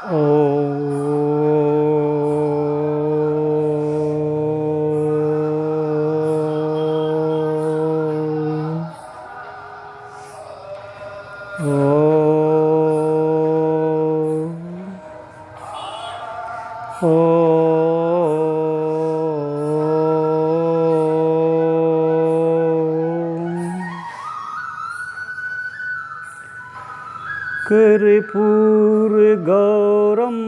ओ कर्पूरगौरं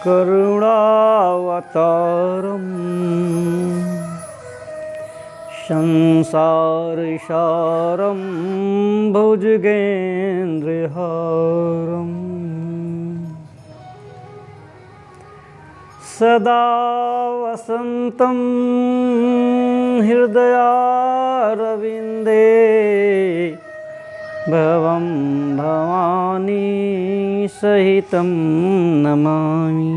करुणावतारम् संसारसारं भुजगेन्द्रहारम् सदा वसन्तं हृदयारविन्दे भवं भवानी सहितं नमामि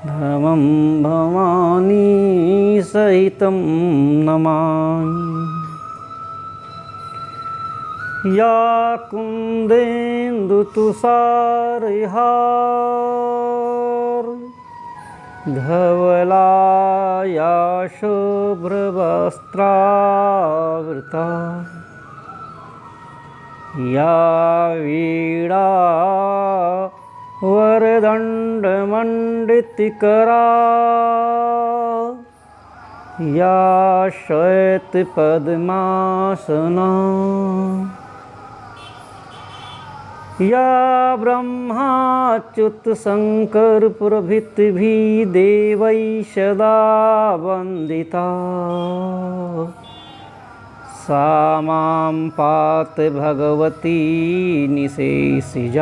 भवं भवानी सहितं नमामि। या कुन्देन्दुतुषारहार धवला या शुभ्रवस्त्रावृता या वीणा वरदण्डमण्डितकरा या श्वेतपद्मासना या ब्रह्माच्युतशङ्करप्रभृतिभिः देवैः सदा वन्दिता सा मां पातु भगवती निशेषजाड्यापहा।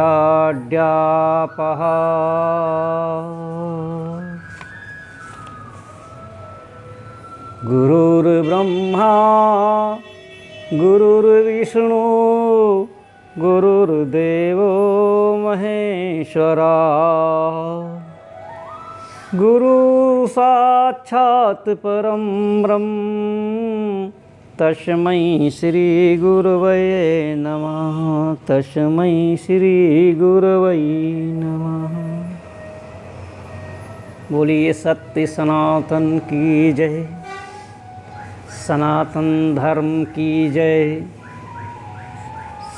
गुरुर्ब्रह्मा गुरुर्विष्णु गुरुर्देवो महेश्वरा गुरु साक्षात् परं ब्रह्म तस्मै श्री गुरवे नमः तस्मै श्री गुरवे नमः। बोलिए सत्य सनातन की जय, सनातन धर्म की जय।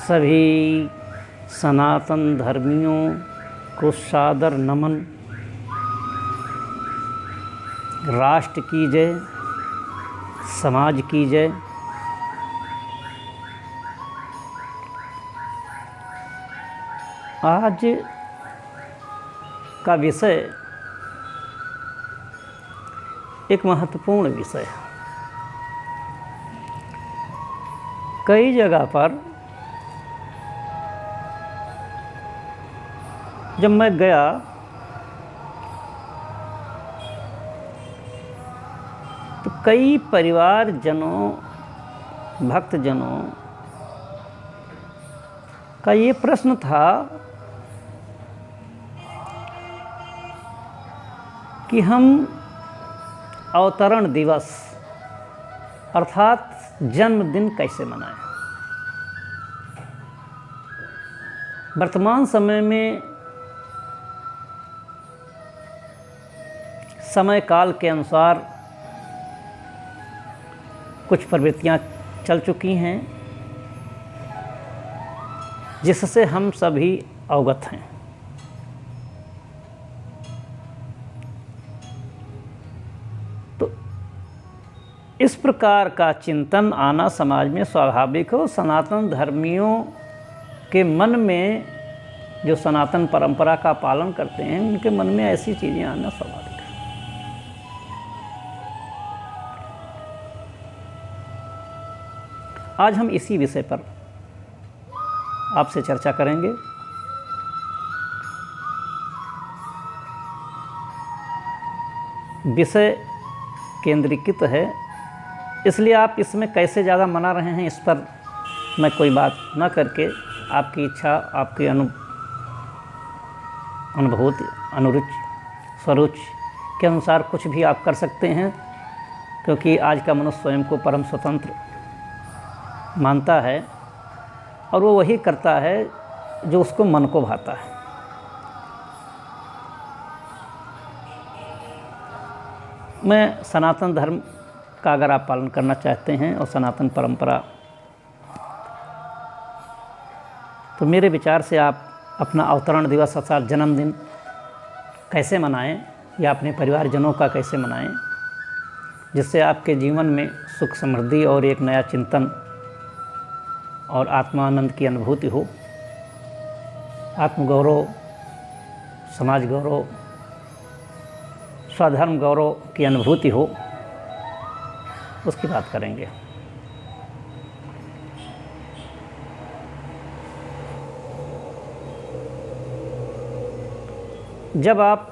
सभी सनातन धर्मियों को सादर नमन। राष्ट्र की जय, समाज की जय। आज का विषय एक महत्वपूर्ण विषय है। कई जगह पर जब मैं गया तो कई परिवारजनों भक्तजनों का ये प्रश्न था कि हम अवतरण दिवस अर्थात जन्मदिन कैसे मनाएं। वर्तमान समय में समय काल के अनुसार कुछ प्रवृत्तियां चल चुकी हैं जिससे हम सभी अवगत हैं। तो इस प्रकार का चिंतन आना समाज में स्वाभाविक हो। सनातन धर्मियों के मन में जो सनातन परंपरा का पालन करते हैं उनके मन में ऐसी चीज़ें आना स्वाभाविक है। आज हम इसी विषय पर आपसे चर्चा करेंगे। विषय केंद्रीकृत है, इसलिए आप इसमें कैसे ज़्यादा मना रहे हैं इस पर मैं कोई बात न करके आपकी इच्छा, आपकी अनुभूति, अनुरुचि, स्वरुचि के अनुसार कुछ भी आप कर सकते हैं, क्योंकि आज का मनुष्य स्वयं को परम स्वतंत्र मानता है और वो वही करता है जो उसको मन को भाता है। मैं सनातन धर्म का अगर आप पालन करना चाहते हैं और सनातन परंपरा, तो मेरे विचार से आप अपना अवतरण दिवस अर्थात जन्मदिन कैसे मनाएं या अपने परिवारजनों का कैसे मनाएं, जिससे आपके जीवन में सुख समृद्धि और एक नया चिंतन और आत्मानंद की अनुभूति हो, आत्मगौरव, समाज गौरव, स्वधर्म गौरव की अनुभूति हो, उसकी बात करेंगे। जब आप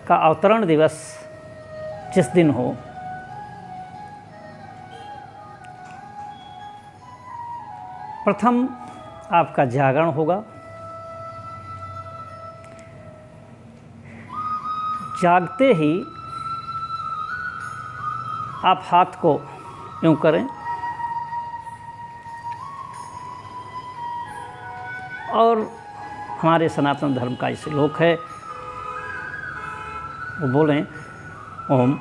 का अवतरण दिवस जिस दिन हो, प्रथम आपका जागरण होगा। जागते ही आप हाथ को यूं करें और हमारे सनातन धर्म का एक श्लोक है, वो बोलें, ओम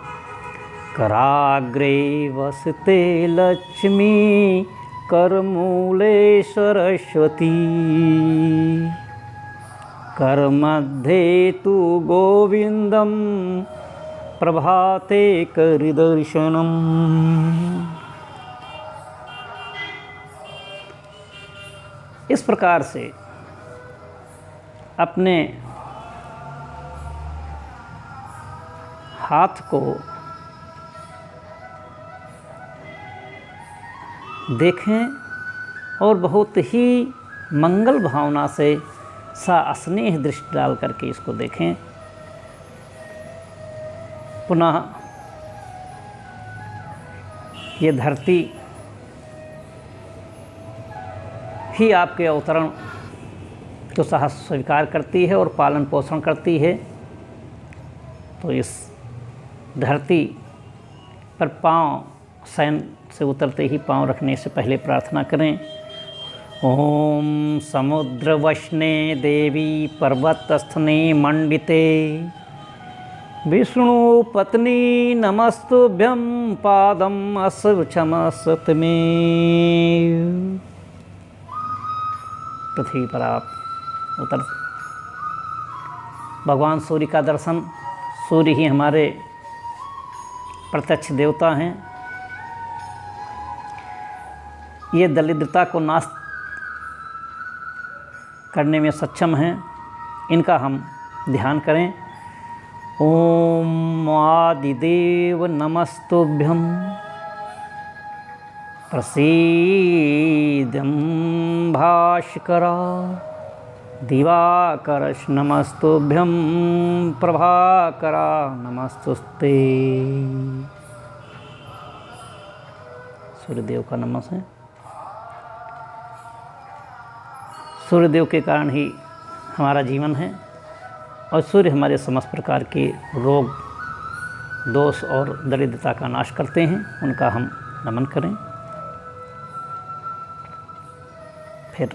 कराग्रे वसते लक्ष्मी करमूले सरस्वती करमध्ये तु गोविंदम प्रभाते करिदर्शनम। इस प्रकार से अपने हाथ को देखें और बहुत ही मंगल भावना से स्नेह दृष्टि डाल करके इसको देखें। पुनः ये धरती ही आपके अवतरण को स्वीकार करती है और पालन पोषण करती है। तो इस धरती पर पाँव शयन से उतरते ही पाँव रखने से पहले प्रार्थना करें, ओम समुद्र वष्णे देवी पर्वतस्थने मंडिते विष्णु पत्नी नमस्तुभ्यं पादम अस्वच्छमसत में। पृथ्वी पर आप उतर भगवान सूर्य का दर्शन, सूर्य ही हमारे प्रत्यक्ष देवता हैं। ये दरिद्रता को नाश करने में सक्षम हैं, इनका हम ध्यान करें। ओम आदिदेव नमस्तुभ्यं प्रसीदं भास्करा दिवाकर नमस्तुभ्यं प्रभाकरा नमस्तुस्ते। सूर्यदेव का नमस है। सूर्यदेव के कारण ही हमारा जीवन है और सूर्य हमारे समस्त प्रकार के रोग, दोष और दरिद्रता का नाश करते हैं, उनका हम नमन करें। फिर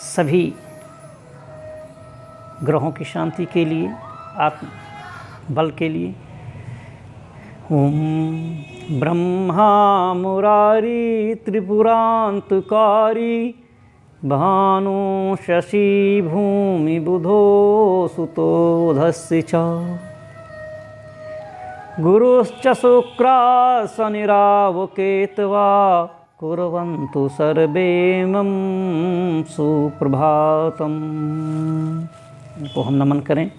सभी ग्रहों की शांति के लिए, आत्म बल के लिए, ओम ब्रह्मा मुरारी त्रिपुरांतकारी भानु शशि भूमि बुधो सुतो धस्य च गुरुश्च शुक्रा शनिराव केतवा कुर्वन्तु सर्वे मम सुप्रभातम। इनको हम नमन करें।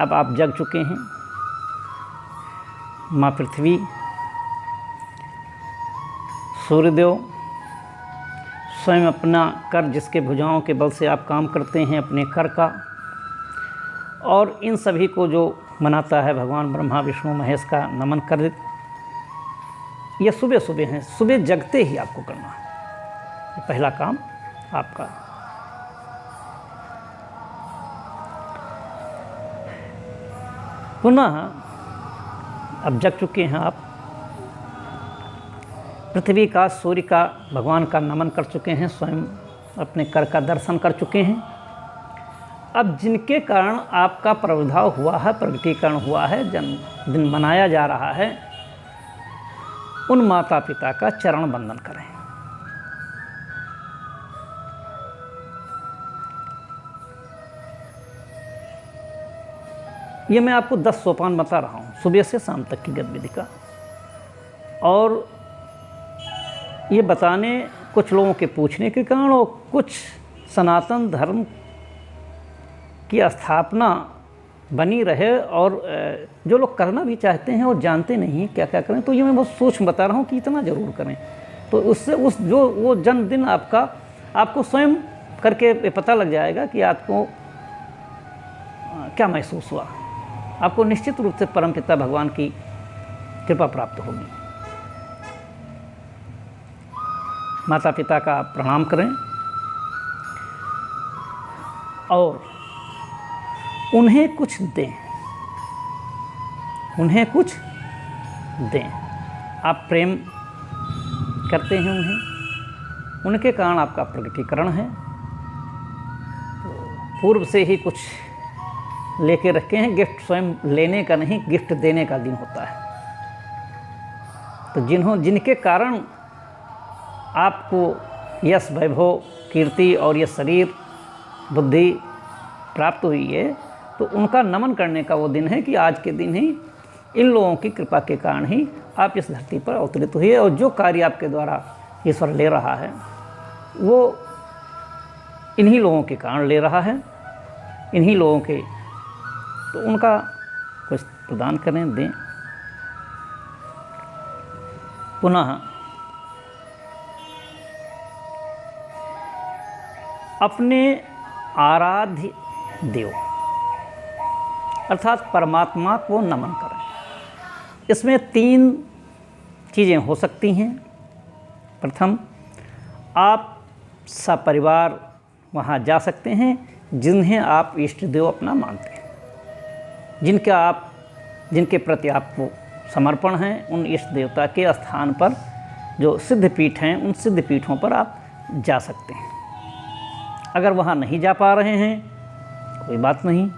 अब आप जग चुके हैं। माँ पृथ्वी, सूर्यदेव स्वयं अपना कर, जिसके भुजाओं के बल से आप काम करते हैं, अपने कर का, और इन सभी को जो मनाता है भगवान ब्रह्मा विष्णु महेश का नमन कर। यह सुबह सुबह है, सुबह जगते ही आपको करना है, ये पहला काम आपका। पुनः अब जग चुके हैं आप, पृथ्वी का, सूर्य का, भगवान का नमन कर चुके हैं, स्वयं अपने कर का दर्शन कर चुके हैं। अब जिनके कारण आपका प्रादुर्भाव हुआ है, प्रगटीकरण हुआ है, जन्मदिन मनाया जा रहा है, उन माता पिता का चरण वंदन करें। ये मैं आपको 10 सोपान बता रहा हूँ सुबह से शाम तक की गतिविधि का, और ये बताने कुछ लोगों के पूछने के कारण और कुछ सनातन धर्म की स्थापना बनी रहे, और जो लोग करना भी चाहते हैं और जानते नहीं क्या क्या करें, तो ये मैं बहुत सूक्ष्म बता रहा हूँ कि इतना ज़रूर करें। तो उससे वो जन्मदिन आपको स्वयं करके पता लग जाएगा कि आपको क्या महसूस हुआ। आपको निश्चित रूप से परमपिता भगवान की कृपा प्राप्त होगी। माता पिता का प्रणाम करें और उन्हें कुछ दें, उन्हें कुछ दें। आप प्रेम करते हैं उन्हें, उनके कारण आपका प्रगटीकरण है। तो पूर्व से ही कुछ लेके रखे हैं। गिफ्ट स्वयं लेने का नहीं, गिफ्ट देने का दिन होता है। तो जिनके कारण आपको यश, वैभव, कीर्ति और ये शरीर, बुद्धि प्राप्त हुई है, तो उनका नमन करने का वो दिन है कि आज के दिन ही इन लोगों की कृपा के कारण ही आप इस धरती पर अवतरित हुए, और जो कार्य आपके द्वारा ईश्वर ले रहा है वो इन्हीं लोगों के कारण ले रहा है, इन्हीं लोगों के। तो उनका कुछ प्रदान करें, दें। पुनः अपने आराध्य देव अर्थात परमात्मा को नमन करें। इसमें 3 चीज़ें हो सकती हैं। प्रथम, आप सपरिवार वहाँ जा सकते हैं जिन्हें आप इष्ट देव अपना मानते हैं, जिनके प्रति आपको समर्पण है। उन इष्ट देवता के स्थान पर जो सिद्ध पीठ हैं, उन सिद्ध पीठों पर आप जा सकते हैं। अगर वहाँ नहीं जा पा रहे हैं, कोई बात नहीं,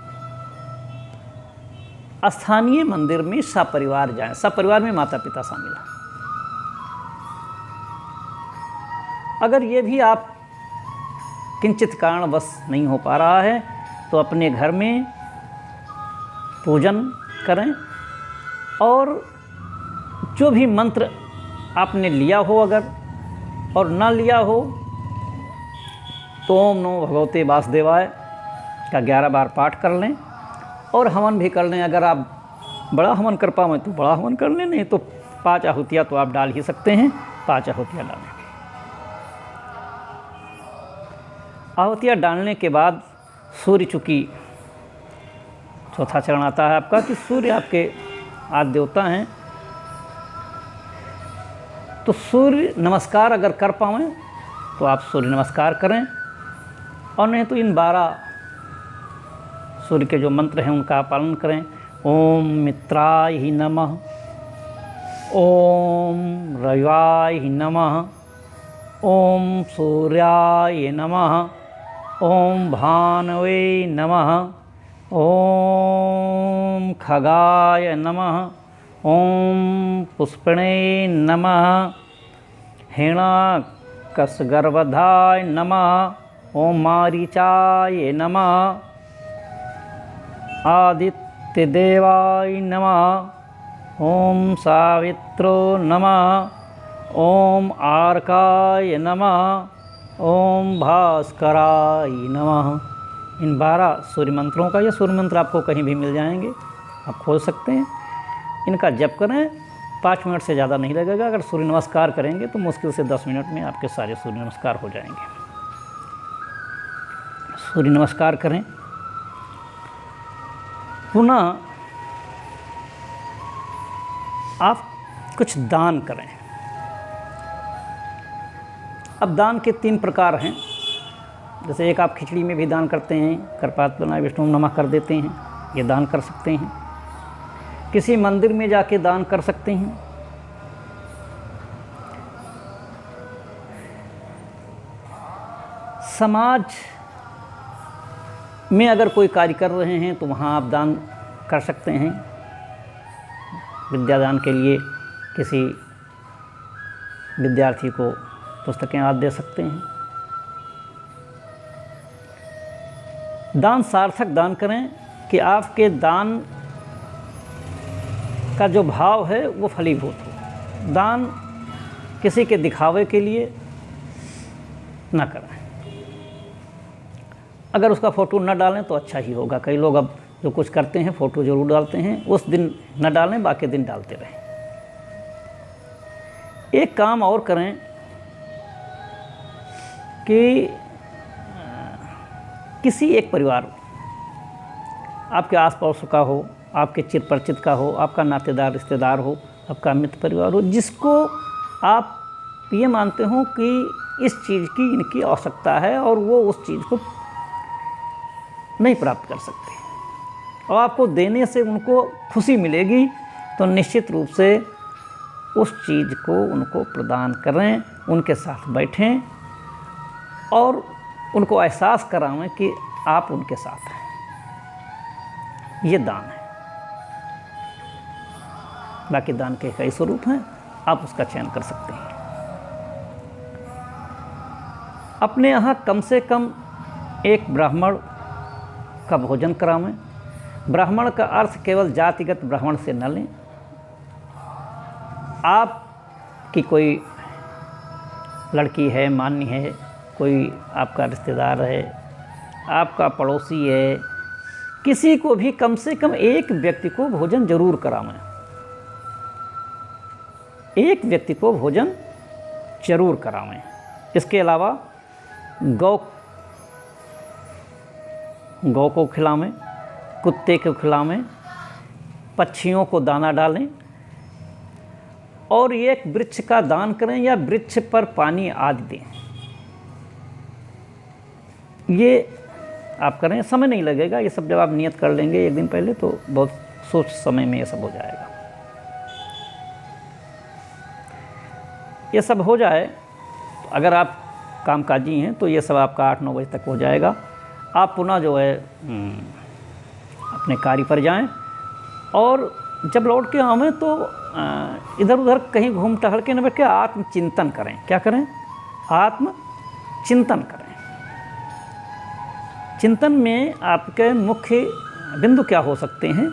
स्थानीय मंदिर में सपरिवार जाएं। सपरिवार में माता पिता शामिल हैं। अगर ये भी आप किंचित कारणवश नहीं हो पा रहा है, तो अपने घर में पूजन करें, और जो भी मंत्र आपने लिया हो अगर और ना लिया हो, तो ओम नमो भगवते वासुदेवाय का 11 बार पाठ कर लें, और हवन भी कर लें। अगर आप बड़ा हवन कर पाएँ तो बड़ा हवन कर लें, नहीं तो 5 आहुतियाँ तो आप डाल ही सकते हैं। 5 आहुतियाँ डालें। आहुतियाँ डालने के बाद सूर्य, चूँकि चौथा चरण आता है आपका कि सूर्य आपके आद्य देवता हैं, तो सूर्य नमस्कार अगर कर पाएँ तो आप सूर्य नमस्कार करें, और नहीं तो इन 12 सूर्य के जो मंत्र हैं उनका पालन करें। ओम मित्राय ही नमः, ओम रविवाय ही नमः, ओम सूर्याय नमः, ओम भानवे नमः, ओम खगाय नमः, ओम पुष्पणे नमः, हिरण्यकशगर्भधाय नमः, ओम मारीचाय नमः, आदित्यदेवाय नमः, ओम सावित्रो नमः, ओम आर्काय नमः, ओम भास्कराय नमः। इन 12 सूर्य मंत्रों का, ये सूर्य मंत्र आपको कहीं भी मिल जाएंगे, आप खोज सकते हैं। इनका जप करें। 5 मिनट से ज़्यादा नहीं लगेगा। अगर सूर्य नमस्कार करेंगे तो मुश्किल से 10 मिनट में आपके सारे सूर्य नमस्कार हो जाएंगे। सूर्य नमस्कार करें। पुनः आप कुछ दान करें। अब दान के 3 प्रकार हैं। जैसे एक आप खिचड़ी में भी दान करते हैं, करपात बनाए विष्णु नमः कर देते हैं, ये दान कर सकते हैं। किसी मंदिर में जाके दान कर सकते हैं। समाज में अगर कोई कार्य कर रहे हैं तो वहाँ आप दान कर सकते हैं। विद्यादान के लिए किसी विद्यार्थी को पुस्तकें आप दे सकते हैं। दान सार्थक दान करें कि आपके दान का जो भाव है वो फलीभूत हो। दान किसी के दिखावे के लिए ना करें। अगर उसका फ़ोटो न डालें तो अच्छा ही होगा। कई लोग अब जो कुछ करते हैं फ़ोटो ज़रूर डालते हैं, उस दिन न डालें, बाकी दिन डालते रहें। एक काम और करें कि किसी एक परिवार, आपके आस पड़ोस का हो, आपके चिर परिचित का हो, आपका नातेदार रिश्तेदार हो, आपका मित्र परिवार हो, जिसको आप ये मानते हो कि इस चीज़ की इनकी आवश्यकता है और वो उस चीज़ को नहीं प्राप्त कर सकते और आपको देने से उनको खुशी मिलेगी, तो निश्चित रूप से उस चीज़ को उनको प्रदान करें, उनके साथ बैठें और उनको एहसास करावें कि आप उनके साथ हैं। ये दान है। बाकी दान के कई स्वरूप हैं, आप उसका चयन कर सकते हैं। अपने यहाँ कम से कम एक ब्राह्मण का भोजन करावें। ब्राह्मण का अर्थ केवल जातिगत ब्राह्मण से न लें। आपकी कोई लड़की है, मान्य है, कोई आपका रिश्तेदार है, आपका पड़ोसी है, किसी को भी कम से कम एक व्यक्ति को भोजन जरूर करावें। एक व्यक्ति को भोजन जरूर करावें। इसके अलावा गौ को खिलावें, कुत्ते को खिलावें, पक्षियों को दाना डालें और एक वृक्ष का दान करें या वृक्ष पर पानी आदि दें। ये आप करें, समय नहीं लगेगा। ये सब जब आप नियत कर लेंगे एक दिन पहले तो बहुत सोच समय में ये सब हो जाएगा। ये सब हो जाए तो अगर आप कामकाजी हैं तो ये सब आपका 8-9 बजे तक हो जाएगा। आप पुनः जो है अपने कार्य पर जाएं और जब लौट के आवें तो इधर उधर कहीं घूम टहल के न बैठ के आत्मचिंतन करें। क्या करें? आत्मचिंतन करें। चिंतन में आपके मुख्य बिंदु क्या हो सकते हैं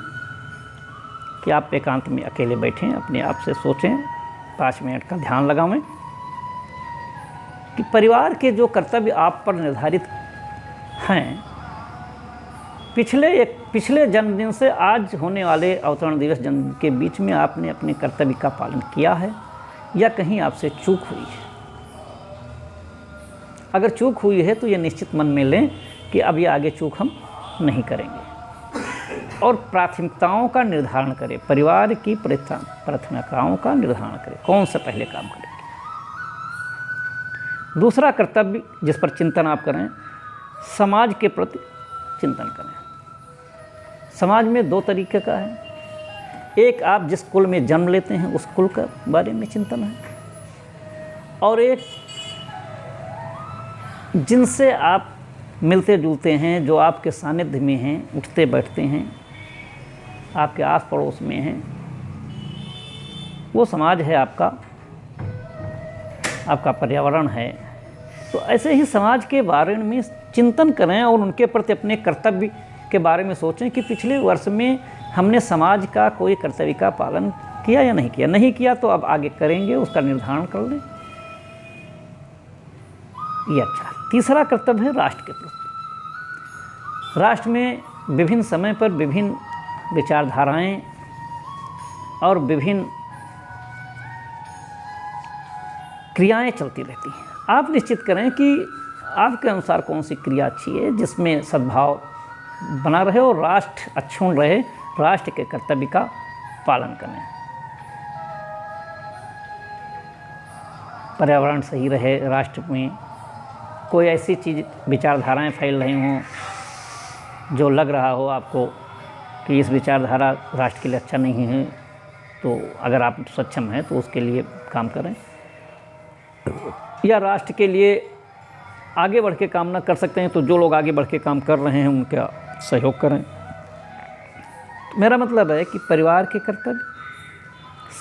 कि आप एकांत में अकेले बैठें, अपने आप से सोचें, 5 मिनट का ध्यान लगावें कि परिवार के जो कर्तव्य आप पर निर्धारित हैं, पिछले जन्मदिन से आज होने वाले अवतरण दिवस जन्मदिन के बीच में आपने अपने कर्तव्य का पालन किया है या कहीं आपसे चूक हुई है। अगर चूक हुई है तो ये निश्चित मन में लें कि अब ये आगे चूक हम नहीं करेंगे और प्राथमिकताओं का निर्धारण करें। परिवार की प्राथमिकताओं का निर्धारण करें, कौन सा पहले काम करेंगे। दूसरा कर्तव्य जिस पर चिंतन आप करें, समाज के प्रति चिंतन करें। समाज में 2 तरीके का है। एक, आप जिस कुल में जन्म लेते हैं उस कुल का बारे में चिंतन है, और एक जिनसे आप मिलते जुलते हैं, जो आपके सानिध्य में हैं, उठते बैठते हैं, आपके आस पड़ोस में हैं, वो समाज है आपका पर्यावरण है। तो ऐसे ही समाज के बारे में चिंतन करें और उनके प्रति अपने कर्तव्य के बारे में सोचें कि पिछले वर्ष में हमने समाज का कोई कर्तव्य का पालन किया या नहीं किया। नहीं किया तो अब आगे करेंगे, उसका निर्धारण कर लें। ये अच्छा। तीसरा कर्तव्य है राष्ट्र के प्रति। राष्ट्र में विभिन्न समय पर विभिन्न विचारधाराएं और विभिन्न क्रियाएं चलती रहती हैं। आप निश्चित करें कि आपके अनुसार कौन सी क्रिया अच्छी है, जिसमें सद्भाव बना रहे और राष्ट्र अक्षुण्ण रहे, राष्ट्र के कर्तव्य का पालन करें, पर्यावरण सही रहे, राष्ट्र में कोई ऐसी चीज़ विचारधाराएं फैल रही हों जो लग रहा हो आपको कि इस विचारधारा राष्ट्र के लिए अच्छा नहीं है, तो अगर आप सक्षम हैं तो उसके लिए काम करें, या राष्ट्र के लिए आगे बढ़ के काम ना कर सकते हैं तो जो लोग आगे बढ़ के काम कर रहे हैं उनका सहयोग करें। तो मेरा मतलब है कि परिवार के कर्तव्य,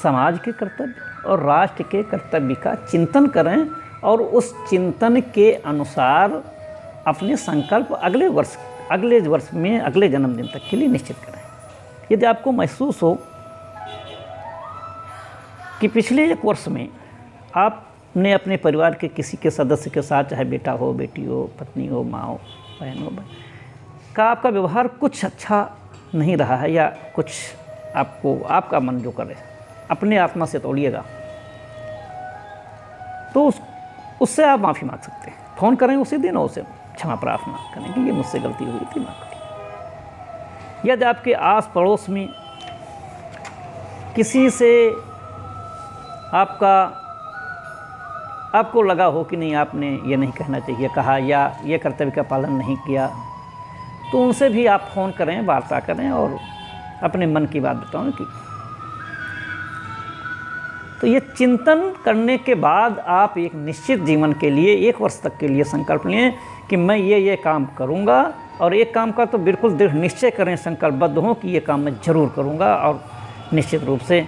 समाज के कर्तव्य और राष्ट्र के कर्तव्य का चिंतन करें और उस चिंतन के अनुसार अपने संकल्प अगले वर्ष में, अगले जन्मदिन तक के लिए निश्चित करें। यदि आपको महसूस हो कि पिछले 1 वर्ष में आपने अपने परिवार के किसी के सदस्य के साथ, चाहे बेटा हो, बेटी हो, पत्नी हो, माँ हो, बहन हो, का आपका व्यवहार कुछ अच्छा नहीं रहा है, या कुछ आपका मन जो करे अपने आत्मा से तोड़िएगा, तो उससे आप माफ़ी मांग सकते हैं। फ़ोन करें उसी दिन और उसे क्षमा प्रार्थना करें कि ये मुझसे गलती हुई थी, माफ़ करिए। यदि आपके आस पड़ोस में किसी से आपको लगा हो कि नहीं, आपने ये नहीं कहना चाहिए कहा, या ये कर्तव्य का पालन नहीं किया, तो उनसे भी आप फ़ोन करें, वार्ता करें और अपने मन की बात बताएं। कि तो ये चिंतन करने के बाद आप एक निश्चित जीवन के लिए 1 वर्ष तक के लिए संकल्प लें कि मैं ये काम करूँगा, और एक काम का तो बिल्कुल दृढ़ निश्चय करें, संकल्पबद्ध हों कि ये काम मैं ज़रूर करूँगा, और निश्चित रूप से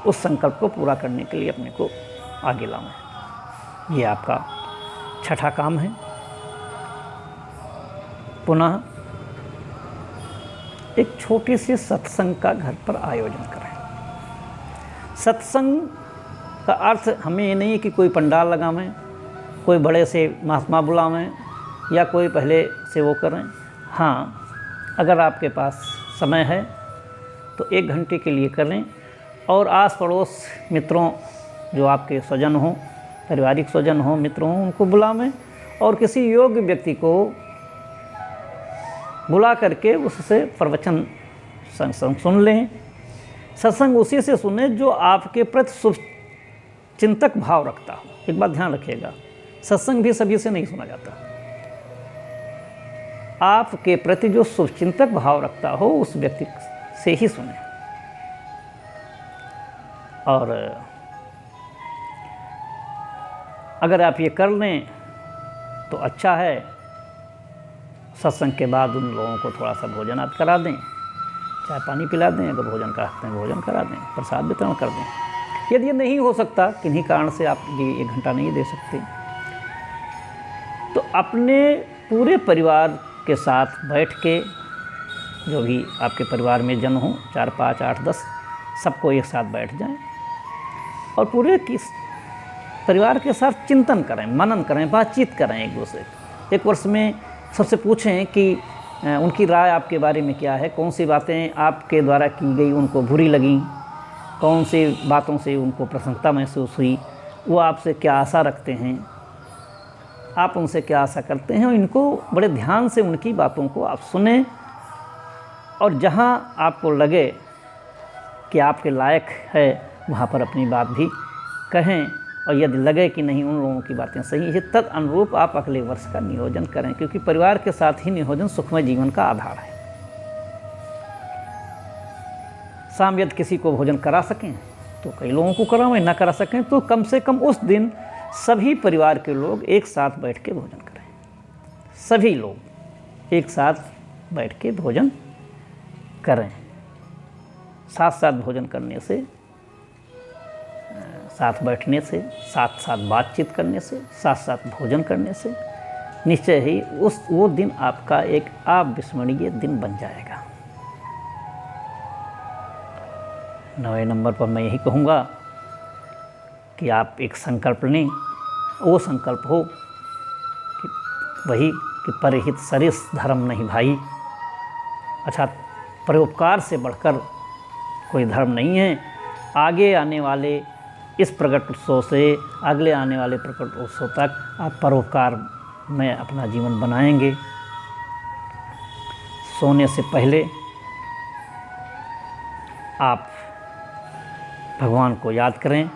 उस संकल्प को पूरा करने के लिए अपने को आगे लाऊं। ये आपका 6ठा काम है। पुनः एक छोटे से सत्संग का घर पर आयोजन करें। सत्संग का अर्थ हमें ये नहीं है कि कोई पंडाल लगावें, कोई बड़े से महात्मा बुलावें, या कोई पहले से वो करें। हाँ, अगर आपके पास समय है तो 1 घंटे के लिए करें, और आस पड़ोस मित्रों, जो आपके स्वजन हों, पारिवारिक स्वजन हों, मित्र हों, उनको बुलावें और किसी योग्य व्यक्ति को बुला करके उससे प्रवचन सत्संग सुन लें। सत्संग उसी से सुने जो आपके प्रति शुभ चिंतक भाव रखता हो। एक बात ध्यान रखिएगा, सत्संग भी सभी से नहीं सुना जाता। आपके प्रति जो शुभचिंतक भाव रखता हो उस व्यक्ति से ही सुने। और अगर आप ये कर लें तो अच्छा है। सत्संग के बाद उन लोगों को थोड़ा सा भोजन आप करा दें, चाय पानी पिला दें, अगर भोजन कराते हैं भोजन करा दें, प्रसाद वितरण कर दें। यदि ये नहीं हो सकता, किन्हीं कारण से आप ये 1 घंटा नहीं दे सकते, तो अपने पूरे परिवार के साथ बैठ के, जो भी आपके परिवार में जन हो, 4, 5, 8, 10, सबको एक साथ बैठ जाएं और पूरे परिवार के साथ चिंतन करें, मनन करें, बातचीत करें एक दूसरे से। 1 वर्ष में सबसे पूछें कि उनकी राय आपके बारे में क्या है, कौन सी बातें आपके द्वारा की गई उनको बुरी लगीं, कौन सी बातों से उनको प्रसन्नता महसूस हुई, वो आपसे क्या आशा रखते हैं, आप उनसे क्या आशा करते हैं। इनको बड़े ध्यान से उनकी बातों को आप सुनें, और जहाँ आपको लगे कि आपके लायक है वहाँ पर अपनी बात भी कहें, और यदि लगे कि नहीं उन लोगों की बातें सही है, तद अनुरूप आप अगले वर्ष का नियोजन करें, क्योंकि परिवार के साथ ही नियोजन सुखमय जीवन का आधार है। शाम यदि किसी को भोजन करा सकें तो कई लोगों को करावें, ना करा सकें तो कम से कम उस दिन सभी परिवार के लोग एक साथ बैठ के भोजन करें। सभी लोग एक साथ बैठ के भोजन करें। साथ साथ भोजन करने से, साथ बैठने से, साथ साथ बातचीत करने से, साथ साथ भोजन करने से निश्चय ही वो दिन आपका एक अविस्मरणीय दिन बन जाएगा। 9वें नंबर पर मैं यही कहूँगा कि आप एक संकल्प लें। वो संकल्प हो कि वही कि परहित सरिस धर्म नहीं भाई, अर्थात परोपकार से बढ़कर कोई धर्म नहीं है। आगे आने वाले इस प्रकट उत्सव से अगले आने वाले प्रकट उत्सव तक आप परोपकार में अपना जीवन बनाएंगे। सोने से पहले आप भगवान को याद करें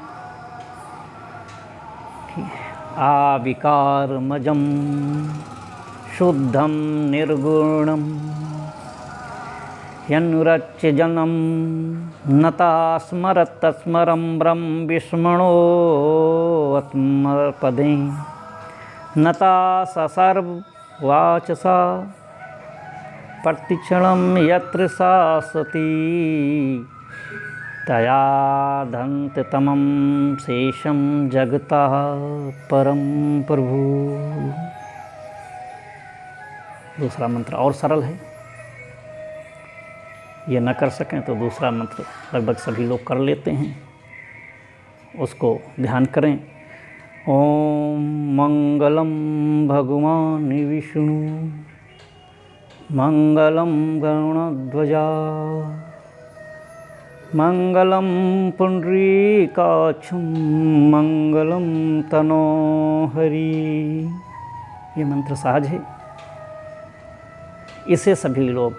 कि आविकारमजं शुद्धं निर्गुणं यन्नुरच्य जनम नता स्मरत स्मरं ब्रह्म विस्मृणोत्मपदे नता सर्ववाचसा प्रतिक्षणं यत्र सा सती तया दन्ततमं शेषं जगतः परम प्रभु। दूसरा मंत्र और सरल है, ये न कर सकें तो दूसरा मंत्र लगभग सभी लोग कर लेते हैं, उसको ध्यान करें। ओम मंगलम भगवान विष्णु मंगलम गरुणध्वजा मंगलम पुंडरीकाक्षं मंगलम तनोहरि। ये मंत्र सहज है, इसे सभी लोग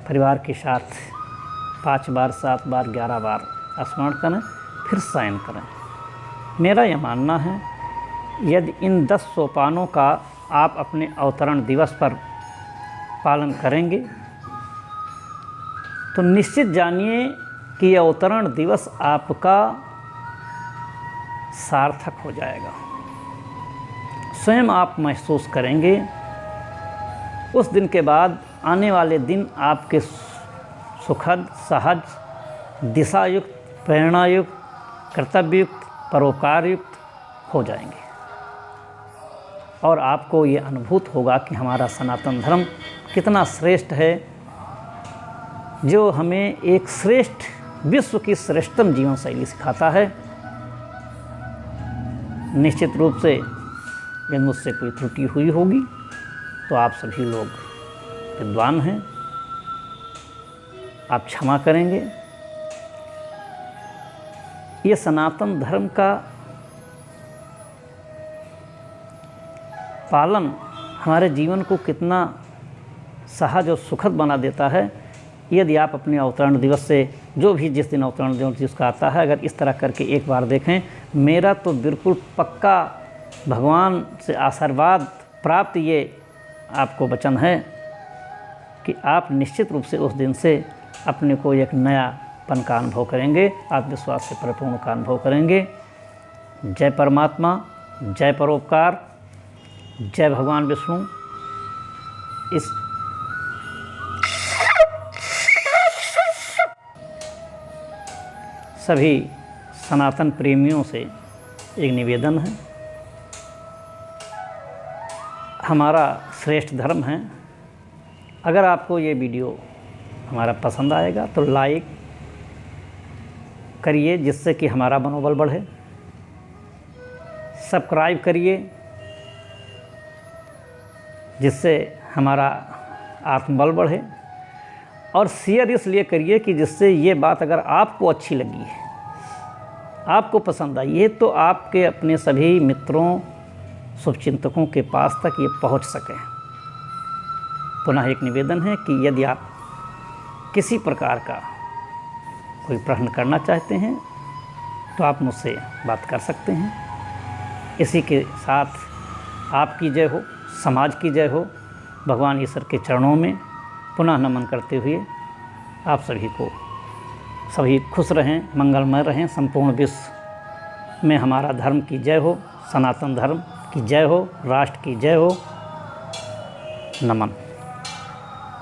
परिवार के साथ 5 बार 7 बार 11 बार स्मरण करें, फिर शयन करें। मेरा यह मानना है यदि इन 10 सोपानों का आप अपने अवतरण दिवस पर पालन करेंगे तो निश्चित जानिए कि यह अवतरण दिवस आपका सार्थक हो जाएगा। स्वयं आप महसूस करेंगे उस दिन के बाद आने वाले दिन आपके सुखद, सहज, दिशायुक्त, प्रेरणायुक्त, कर्तव्ययुक्त, परोपकारयुक्त हो जाएंगे और आपको ये अनुभूत होगा कि हमारा सनातन धर्म कितना श्रेष्ठ है, जो हमें एक श्रेष्ठ, विश्व की श्रेष्ठतम जीवन शैली सिखाता है। निश्चित रूप से यदि मुझसे कोई त्रुटि हुई होगी तो आप सभी लोग विद्वान हैं, आप क्षमा करेंगे। ये सनातन धर्म का पालन हमारे जीवन को कितना सहज और सुखद बना देता है, यदि आप अपने अवतरण दिवस से, जो भी जिस दिन अवतरण दिवस का आता है, अगर इस तरह करके एक बार देखें, मेरा तो बिल्कुल पक्का भगवान से आशीर्वाद प्राप्त ये आपको वचन है कि आप निश्चित रूप से उस दिन से अपने को एक नयापन का अनुभव करेंगे, आत्मविश्वास से परिपूर्ण का अनुभव करेंगे। जय परमात्मा, जय परोपकार, जय भगवान विष्णु। इस सभी सनातन प्रेमियों से एक निवेदन है, हमारा श्रेष्ठ धर्म है। अगर आपको ये वीडियो हमारा पसंद आएगा तो लाइक करिए, जिससे कि हमारा मनोबल बढ़े। सब्सक्राइब करिए, जिससे हमारा आत्मबल बढ़े। और शेयर इसलिए करिए कि जिससे ये बात अगर आपको अच्छी लगी है, आपको पसंद आई है, तो आपके अपने सभी मित्रों, शुभचिंतकों के पास तक ये पहुंच सके। पुनः एक निवेदन है कि यदि आप किसी प्रकार का कोई प्रश्न करना चाहते हैं तो आप मुझसे बात कर सकते हैं। इसी के साथ आपकी जय हो, समाज की जय हो। भगवान ईश्वर के चरणों में पुनः नमन करते हुए आप सभी को, सभी खुश रहें, मंगलमय रहें। संपूर्ण विश्व में हमारा धर्म की जय हो, सनातन धर्म की जय हो, राष्ट्र की जय हो। नमन।